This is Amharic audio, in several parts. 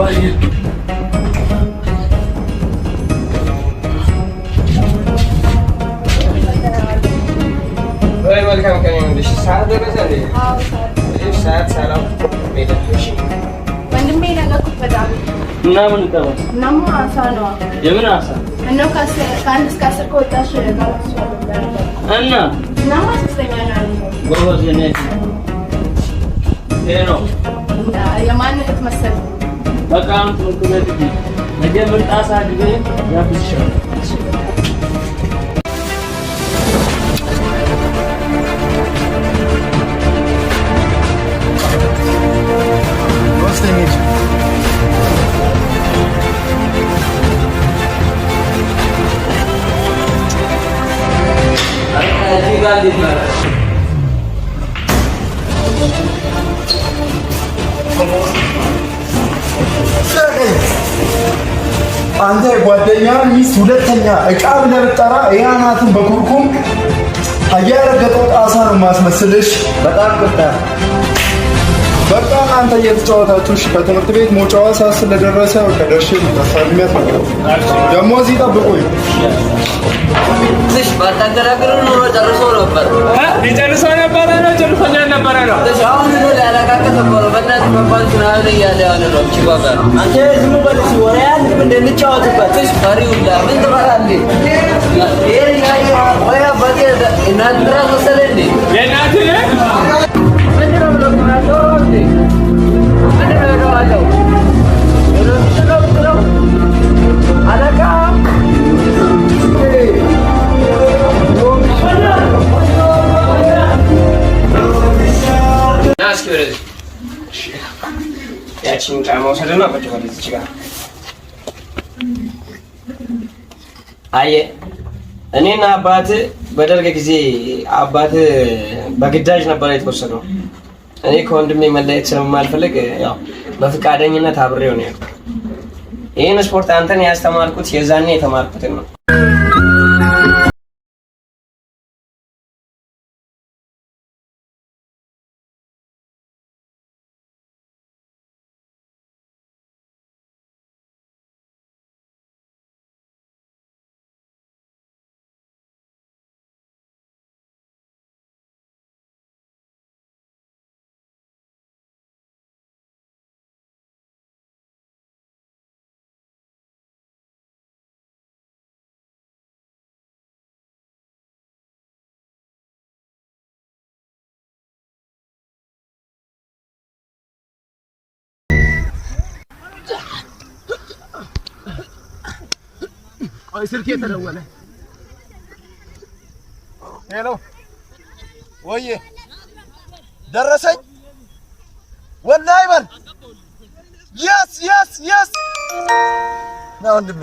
ወይ መልካም ቀን ይሁንልሽ። ሰዓት ደረሰ እንዴ? አዎ ሰዓት ሰላም ሜዳሽ ወንድሜ ነገርኩት በጣም እና ምን ተባለ? እናማ አሳ ነው። የምን አሳ? እና ከአንድ እስከ 10 ከወጣሽ እና እናማ ሶስተኛ ነው። ጎበዝ ነኝ። ነው የማን እህት መሰለኝ። በቃ ትምህርት ቤት ነገ ምርጥ አሳ አድርጌ ያብስሻለሁ። አንተ ጓደኛ ሚስት ሁለተኛ እቃ ብለህ ብትጠራ ያናትን በኩርኩም አያረገጠው ጣሳ ነው ማስመስልሽ። በጣም ቅጣ በቃ አንተ እየተጫወታችሁ እሺ። ከትምህርት ቤት መውጫዋ ሰዓት ስለደረሰ ከደርሽ ተሳልሚያት ነው ደግሞ እዚህ ጠብቁኝ። ትሽ ባታገራግሩ ኑሮ ጨርሶ ነበር ሊጨርሶ ነበረ ነው ጨርሶኛ ነበረ ነው። ትሽ አሁን ነው ያላቃቀ ተቆሮ በእናትህ መባል ስናለ ያለ ያለ ነው ቺባባ አንተ ዝም በል እሺ። ወሬ ያለ እንደንጫወትበት ትሽ ፈሪውላ ምን ትፈራለህ? ይሄ ወይ አባቴ እናት ድረስ መሰለኝ የእናት ምንድነው ብሎ ነው እንዴ? ምንድነው ነው አለው ነው አለቃ ያቺን ጫማ ወሰደና ቁጭ በል እዚህ ጋር። አየህ እኔና አባት በደርግ ጊዜ አባት በግዳጅ ነበር የተወሰደው። እኔ ከወንድሜ መለየት ስለማልፈልግ ያው በፍቃደኝነት አብሬው ነው ያልኩት። ይሄን ስፖርት አንተን ያስተማርኩት የዛኔ የተማርኩትን ነው። አይ ስልኬ ተደወለ። ሄሎ ወዬ ደረሰኝ ወላሂ በል yes ና ወንድሜ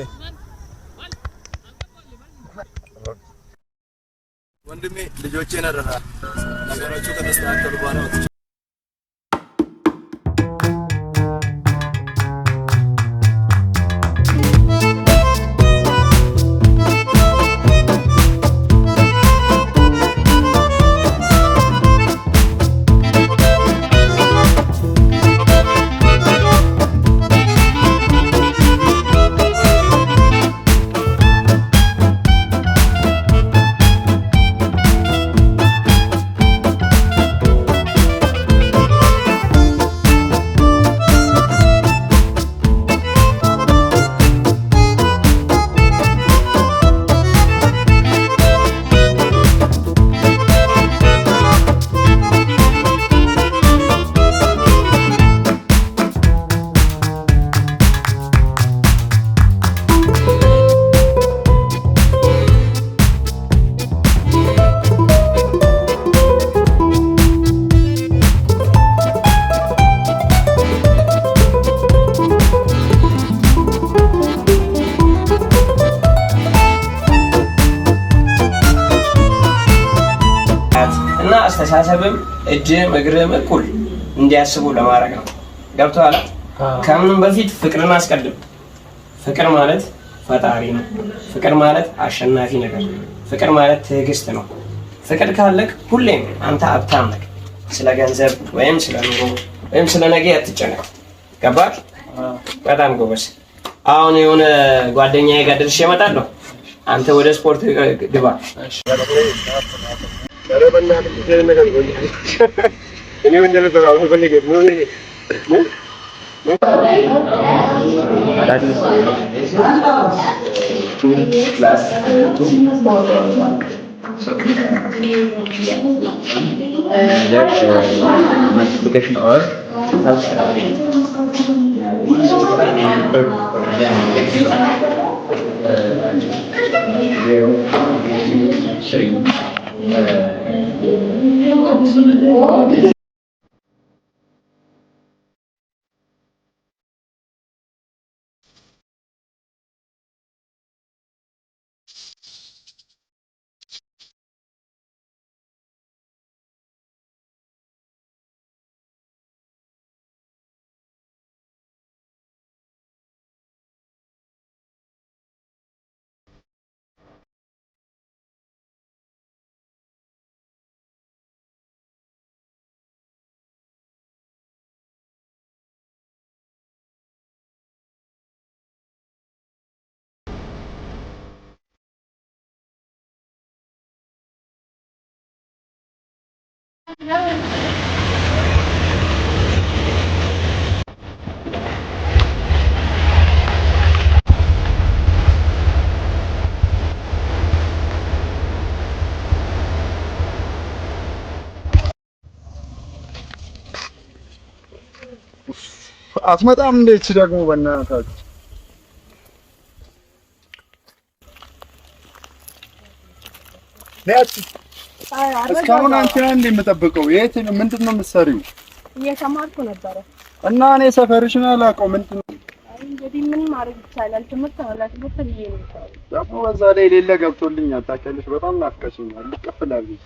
ልጆቼን አደራ ነገሮቹ ከተስተካከሉ በኋላ አስተሳሰብም እጅም እግርም እኩል እንዲያስቡ ለማድረግ ነው። ገብቶሃል? ከምንም በፊት ፍቅርን አስቀድም። ፍቅር ማለት ፈጣሪ ነው። ፍቅር ማለት አሸናፊ ነገር ነው። ፍቅር ማለት ትዕግስት ነው። ፍቅር ካለክ ሁሌም አንተ ሀብታም ነህ። ስለ ገንዘብ ወይም ስለ ኑሮ ወይም ስለ ነገ አትጨነቅ። ገባህ? በጣም ጎበዝ። አሁን የሆነ ጓደኛዬ ጋር ድርሼ እመጣለሁ። አንተ ወደ ስፖርት ግባ። multiplication or አትመጣም እንዴ? እቺ ደግሞ በእናታችሁ ነያት። እስካሁን አንቺ ነህ እንዴ የምጠብቀው? የት ምንድን ነው የምትሰሪው? እየተማርኩ ነበረ እና እኔ ሰፈርሽን አላውቀው። ምንድን ነው እንግዲህ ምን ማድረግ ይቻላል? ትምህርት ነው ለትምህርት ብዬ ነው ደግሞ በዛ ላይ የሌለ ገብቶልኛል። ታውቂያለሽ፣ በጣም ናፍቀሽኛል። ልቀፍላለሁ